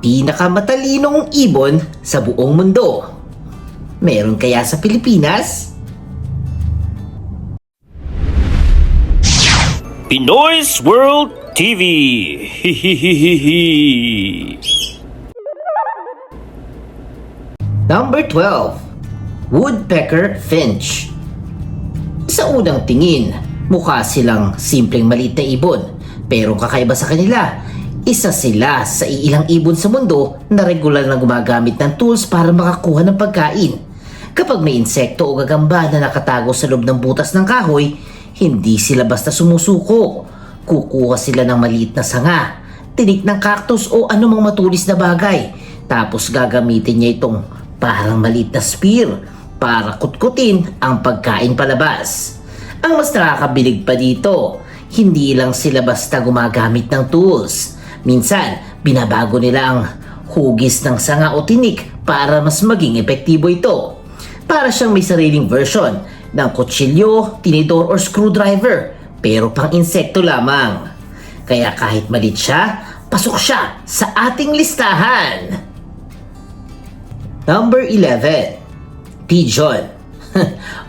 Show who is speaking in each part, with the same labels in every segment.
Speaker 1: pinakamatalinong ibon sa buong mundo. Meron kaya sa Pilipinas?
Speaker 2: Pinoy's World TV. Hihihihi.
Speaker 1: Number 12. Woodpecker Finch. Sa unang tingin, mukha silang simpleng maliit na ibon, pero kakaiba sa kanila, isa sila sa iilang ibon sa mundo na regular na gumagamit ng tools para makakuha ng pagkain. Kapag may insekto o gagamba na nakatago sa loob ng butas ng kahoy, hindi sila basta sumusuko. Kukuha sila ng maliit na sanga, tinik ng cactus o anumang matulis na bagay. Tapos gagamitin niya itong parang maliit na spear para kutkutin ang pagkain palabas. Ang mas nakakabilig pa dito, hindi lang sila basta gumagamit ng tools. Minsan, binabago nila ang hugis ng sanga o tinik para mas maging epektibo ito. Para siyang may sariling version ng kutsilyo, tinidor or screwdriver, pero pang insekto lamang. Kaya kahit malit siya, pasok siya sa ating listahan. Number 11. Pigeon.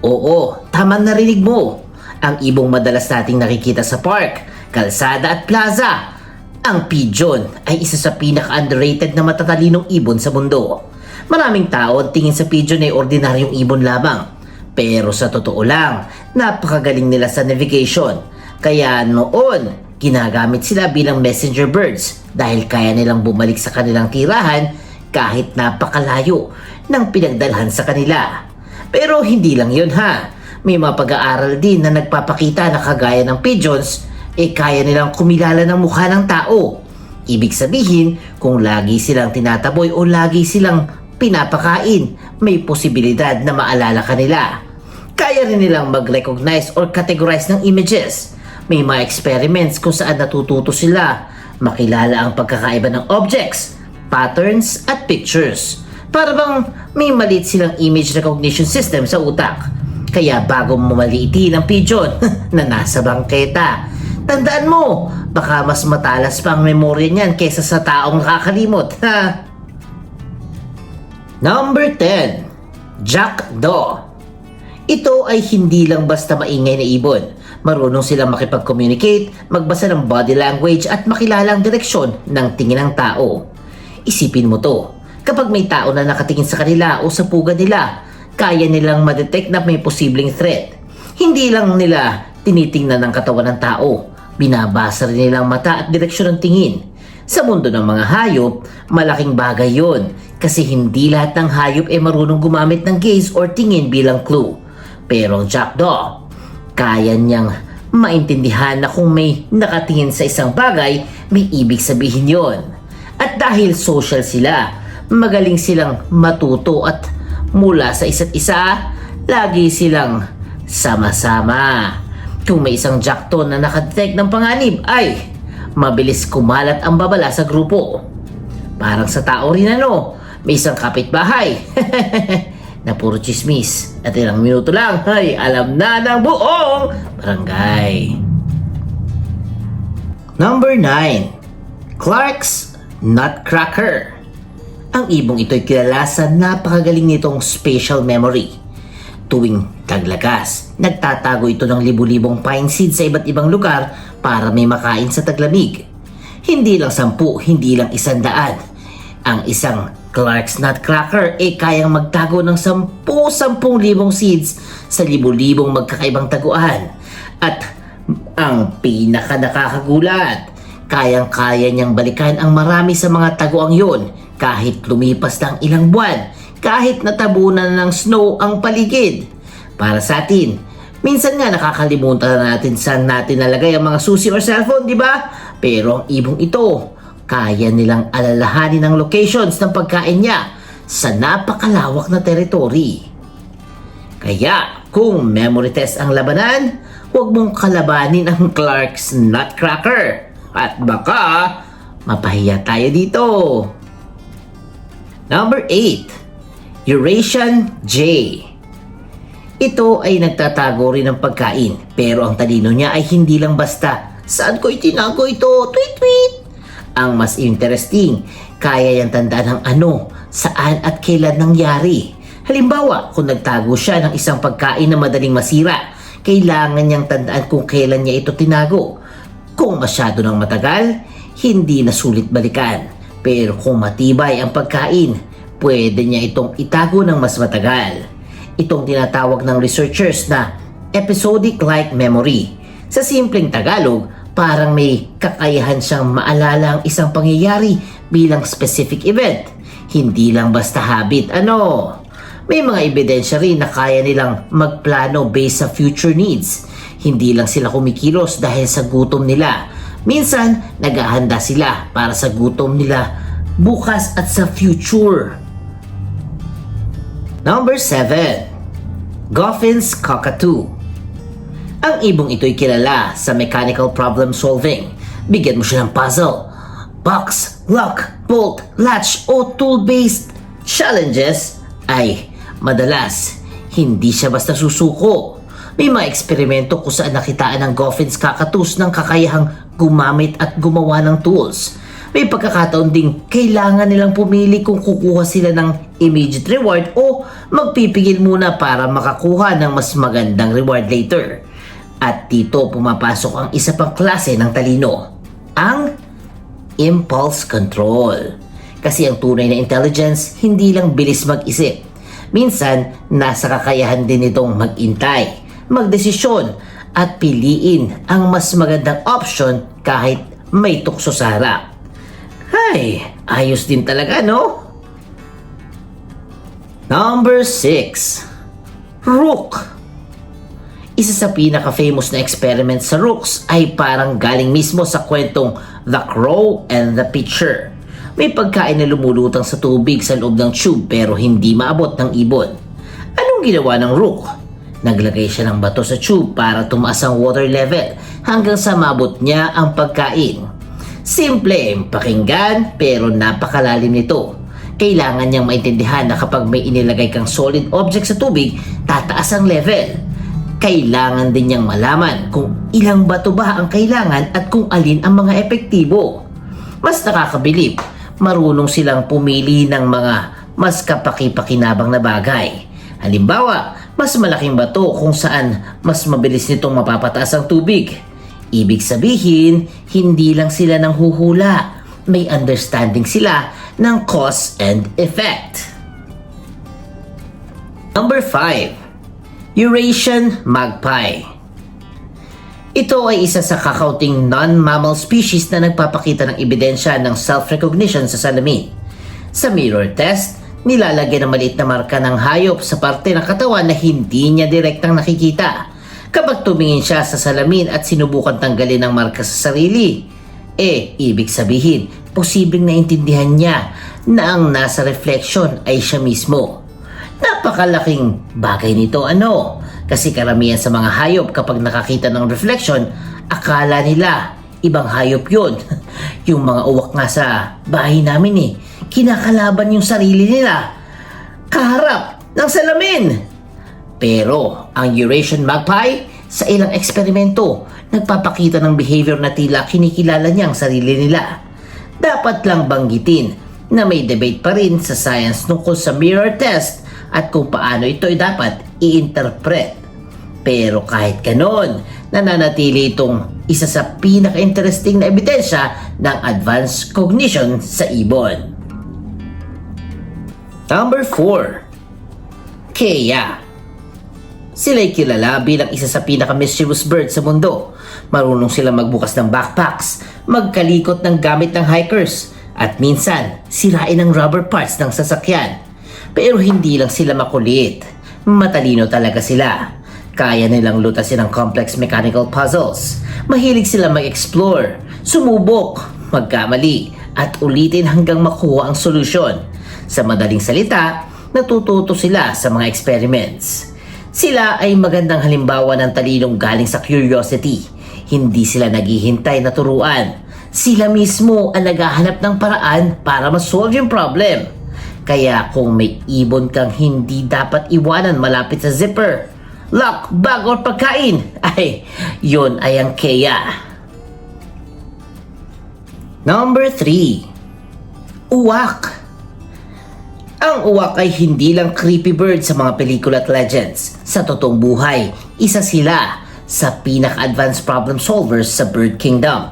Speaker 1: Oo, tama narinig mo. Ang ibong madalas nating nakikita sa park, kalsada at plaza. Ang pigeon ay isa sa pinaka-underrated na matatalinong ibon sa mundo. Maraming tao ang tingin sa pigeon ay ordinaryong ibon lamang. Pero sa totoo lang, napakagaling nila sa navigation. Kaya noon, ginagamit sila bilang messenger birds dahil kaya nilang bumalik sa kanilang tirahan kahit napakalayo ng pinagdalhan sa kanila. Pero hindi lang yun ha. May mga pag-aaral din na nagpapakita na kagaya ng pigeons, kaya nilang kumilala ng mukha ng tao. Ibig sabihin, kung lagi silang tinataboy o lagi silang pinapakain, may posibilidad na maalala kanila. Kaya rin nilang mag-recognize or categorize ng images. May mga experiments kung saan natututo sila makilala ang pagkakaiba ng objects, patterns at pictures. Para bang may maliit silang image recognition system sa utak. Kaya bago mo maliitin ang pigeon na nasa bangketa, tandaan mo, baka mas matalas pa ang memorya niyan kaysa sa taong nakakalimot. Ha? Number 10. Jackdaw. Ito ay hindi lang basta maingay na ibon. Marunong silang makipag-communicate, magbasa ng body language at makilala ang direksyon ng tingin ng tao. Isipin mo to, kapag may tao na nakatingin sa kanila o sa pugad nila, kaya nilang ma-detect na may posibleng threat. Hindi lang nila tinitingnan ang katawan ng tao, binabasa rin nilang mata at direksyon ng tingin. Sa mundo ng mga hayop, malaking bagay yon kasi hindi lahat ng hayop ay marunong gumamit ng gaze or tingin bilang clue. Pero ang jackdaw, kaya niyang maintindihan na kung may nakatingin sa isang bagay, may ibig sabihin yon. At dahil social sila, magaling silang matuto at mula sa isa't isa, lagi silang sama-sama. Kung may isang jackdaw na nakadetect ng panganib, ay mabilis kumalat ang babala sa grupo. Parang sa tao rin may isang kapitbahay na puro chismis. At ilang minuto lang, ay alam na ng buong barangay. Number 9. Clark's Nutcracker. Ang ibong ito ay kilala sa napakagaling nitong spatial memory. Tuwing taglagas, nagtatago ito ng libu-libong pine seeds sa iba't ibang lugar para may makain sa taglamig. Hindi lang 10, hindi lang 100. Ang isang Clark's Nutcracker ay kayang magtago ng 10,000 seeds sa libu-libong magkakaibang taguan. At ang pinaka nakakagulat, kayang-kaya niyang balikan ang marami sa mga taguang yon kahit lumipas ng ilang buwan, kahit natabunan ng snow ang paligid. Para sa atin, minsan nga nakakalimutan natin saan natin nalagay ang mga susi or cellphone, di ba? Pero ang ibong ito, kaya nilang alalahanin ang locations ng pagkain niya sa napakalawak na teritoryo. Kaya, kung memory test ang labanan, huwag mong kalabanin ang Clark's Nutcracker. At baka, mapahiya tayo dito. Number 8. Eurasian Jay. Ito ay nagtatago rin ng pagkain, pero ang talino niya ay hindi lang basta, saan ko itinago ito? Tweet tweet! Ang mas interesting, kaya niyang tandaan ang ano, saan at kailan nangyari. Halimbawa, kung nagtago siya ng isang pagkain na madaling masira, kailangan niyang tandaan kung kailan niya ito tinago. Kung masyado nang matagal, hindi na sulit balikan. Pero kung matibay ang pagkain, pwede niya itong itago ng mas matagal. Itong tinatawag ng researchers na episodic-like memory. Sa simpleng Tagalog, parang may kakayahan siyang maalala ang isang pangyayari bilang specific event. Hindi lang basta habit, May mga ebidensya rin na kaya nilang magplano based sa future needs. Hindi lang sila kumikilos dahil sa gutom nila. Minsan, naghahanda sila para sa gutom nila bukas at sa future. Number 7. Goffin's Cockatoo. Ang ibong ito'y kilala sa mechanical problem solving. Bigyan mo siya ng puzzle, box, lock, bolt, latch o tool-based challenges ay madalas hindi siya basta susuko. May mga eksperimento kung saan nakitaan ng Goffin's Cockatoos ng kakayahang gumamit at gumawa ng tools. May pagkakataon ding kailangan nilang pumili kung kukuha sila ng immediate reward o magpipigil muna para makakuha ng mas magandang reward later. At dito pumapasok ang isa pang klase ng talino, ang impulse control. Kasi ang tunay na intelligence hindi lang bilis mag-isip. Minsan, nasa kakayahan din itong mag-intay, magdesisyon at piliin ang mas magandang option kahit may tukso sa harap. Ay, ayos din talaga, Number 6. Rook. Isa sa pinaka-famous na experiment sa rooks ay parang galing mismo sa kwentong The Crow and the Pitcher. May pagkain na lumulutang sa tubig sa loob ng tube pero hindi maabot ng ibon. Anong ginawa ng rook? Naglagay siya ng bato sa tube para tumaas ang water level hanggang sa maabot niya ang pagkain. Simple pakinggan pero napakalalim nito. Kailangan niyang maintindihan na kapag may inilagay kang solid object sa tubig, tataas ang level. Kailangan din niyang malaman kung ilang bato ba ang kailangan at kung alin ang mga epektibo. Mas nakakabilib, marunong silang pumili ng mga mas kapaki-pakinabang na bagay. Halimbawa, mas malaking bato kung saan mas mabilis nitong mapapataas ang tubig. Ibig sabihin, hindi lang sila nang huhula, may understanding sila ng cause and effect. Number 5. Eurasian Magpie. Ito ay isa sa kakaunting non-mammal species na nagpapakita ng ebidensya ng self-recognition sa salamin. Sa mirror test, nilalagyan ng maliit na marka ng hayop sa parte ng katawan na hindi niya direktang nakikita. Kapag tumingin siya sa salamin at sinubukan tanggalin ang marka sa sarili, ibig sabihin, posibleng naintindihan niya na ang nasa reflection ay siya mismo. Napakalaking bagay nito, Kasi karamihan sa mga hayop kapag nakakita ng reflection, akala nila ibang hayop yun. Yung mga uwak nga sa bahay namin kinakalaban yung sarili nila kaharap ng salamin. Pero ang Eurasian Magpie, sa ilang eksperimento, nagpapakita ng behavior na tila kinikilala niya ang sarili nila. Dapat lang banggitin na may debate pa rin sa science tungkol sa mirror test at kung paano ito ay dapat i-interpret. Pero kahit ganon, nananatili itong isa sa pinaka-interesting na ebidensya ng advanced cognition sa ibon. Number 4. Kea. Sila'y kilala bilang isa sa pinaka-mischievous bird sa mundo. Marunong sila magbukas ng backpacks, magkalikot ng gamit ng hikers, at minsan sirain ang rubber parts ng sasakyan. Pero hindi lang sila makulit, matalino talaga sila. Kaya nilang lutasin ang complex mechanical puzzles. Mahilig sila mag-explore, sumubok, magkamali, at ulitin hanggang makuha ang solusyon. Sa madaling salita, natututo sila sa mga experiments. Sila ay magandang halimbawa ng talinong galing sa curiosity. Hindi sila naghihintay na turuan. Sila mismo ang naghahanap ng paraan para ma-solve yung problem. Kaya kung may ibon kang hindi dapat iwanan malapit sa zipper, lock, bag, or pagkain, yun ay ang Kea. Number 3. Uwak. Ang uwak ay hindi lang creepy bird sa mga pelikula at legends. Sa totoong buhay, isa sila sa pinaka-advanced problem solvers sa Bird Kingdom.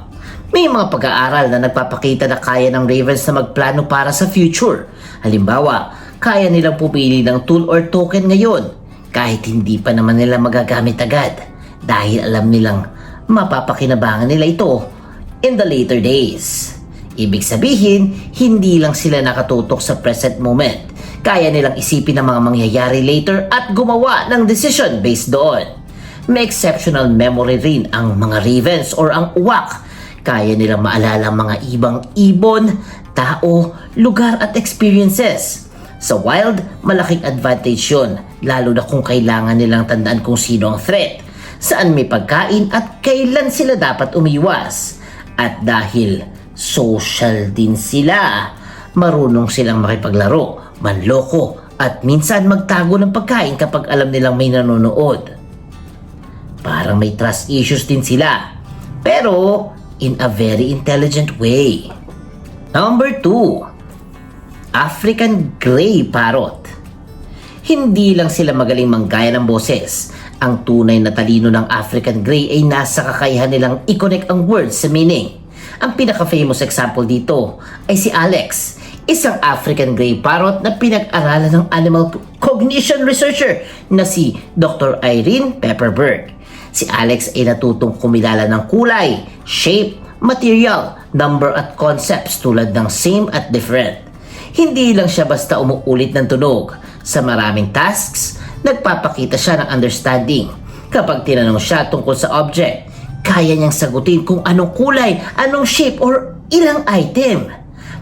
Speaker 1: May mga pag-aaral na nagpapakita na kaya ng ravens na magplano para sa future. Halimbawa, kaya nilang pumili ng tool or token ngayon kahit hindi pa naman nila magagamit agad dahil alam nilang mapapakinabangan nila ito in the later days. Ibig sabihin, hindi lang sila nakatutok sa present moment. Kaya nilang isipin ang mga mangyayari later at gumawa ng decision based doon. May exceptional memory rin ang mga ravens or ang uwak. Kaya nilang maalala ang mga ibang ibon, tao, lugar at experiences. Sa wild, malaking advantage yun, lalo na kung kailangan nilang tandaan kung sino ang threat, saan may pagkain at kailan sila dapat umiwas. At dahil social din sila, marunong silang makipaglaro, manloko, at minsan magtago ng pagkain kapag alam nilang may nanonood. Parang may trust issues din sila, pero in a very intelligent way. Number 2. African Gray Parrot. Hindi lang sila magaling manggaya ng boses. Ang tunay na talino ng African Gray ay nasa kakayahan nilang i-connect ang words sa meaning. Ang pinaka-famous example dito ay si Alex, isang African Gray Parrot na pinag-aralan ng animal cognition researcher na si Dr. Irene Pepperberg. Si Alex ay natutong kumilala ng kulay, shape, material, number at concepts tulad ng same at different. Hindi lang siya basta umuulit ng tunog. Sa maraming tasks, nagpapakita siya ng understanding. Kapag tinanong siya tungkol sa object, kaya niyang sagutin kung anong kulay, anong shape, or ilang item.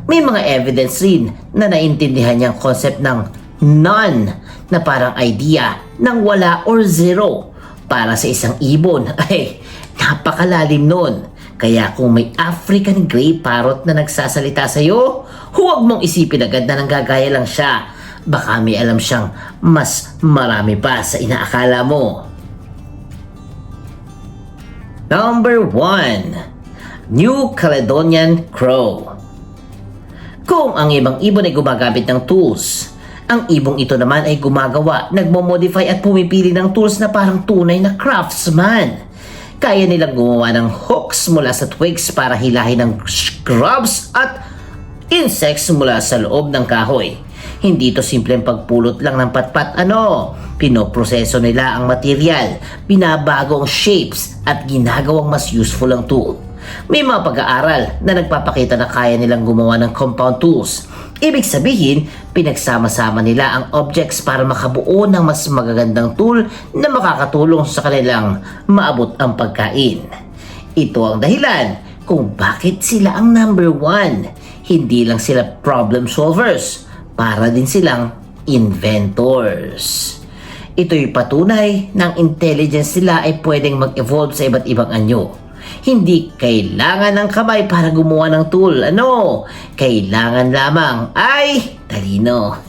Speaker 1: May mga evidence rin na naintindihan niyang concept ng none na parang idea ng wala or zero. Para sa isang ibon, ay napakalalim nun. Kaya kung may African Gray Parrot na nagsasalita sa'yo, huwag mong isipin agad na nanggagaya lang siya. Baka may alam siyang mas marami pa sa inaakala mo. Number 1. New Caledonian Crow. Kung ang ibang ibon ay gumagamit ng tools, ang ibong ito naman ay gumagawa, nagmo-modify at pumipili ng tools na parang tunay na craftsman. Kaya nilang gumawa ng hooks mula sa twigs para hilahin ng grubs at insects mula sa loob ng kahoy. Hindi ito simpleng pagpulot lang ng patpat, pinoproseso nila ang material, binabago ang shapes at ginagawang mas useful ang tool. May mga pag-aaral na nagpapakita na kaya nilang gumawa ng compound tools. Ibig sabihin, pinagsama-sama nila ang objects para makabuo ng mas magagandang tool na makakatulong sa kanilang maabot ang pagkain. Ito ang dahilan kung bakit sila ang number 1. Hindi lang sila problem solvers, para din silang inventors. Ito'y patunay ng intelligence nila ay pwedeng mag-evolve sa iba't ibang anyo. Hindi kailangan ng kamay para gumawa ng tool. Kailangan lamang ay talino.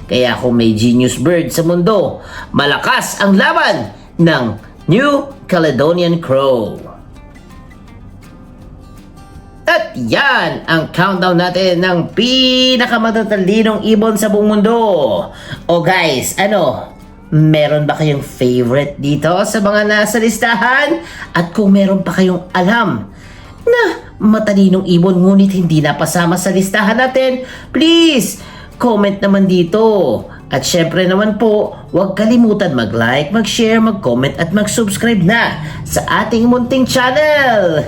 Speaker 1: Kaya kung may genius bird sa mundo, malakas ang laban ng New Caledonian Crow. At yan ang countdown natin ng pinakamatalinong ibon sa buong mundo. O guys, meron ba kayong favorite dito sa mga nasa listahan? At kung meron pa kayong alam na matalinong ibon ngunit hindi napasama sa listahan natin, please comment naman dito. At syempre naman po, huwag kalimutan mag-like, mag-share, mag-comment at mag-subscribe na sa ating munting channel.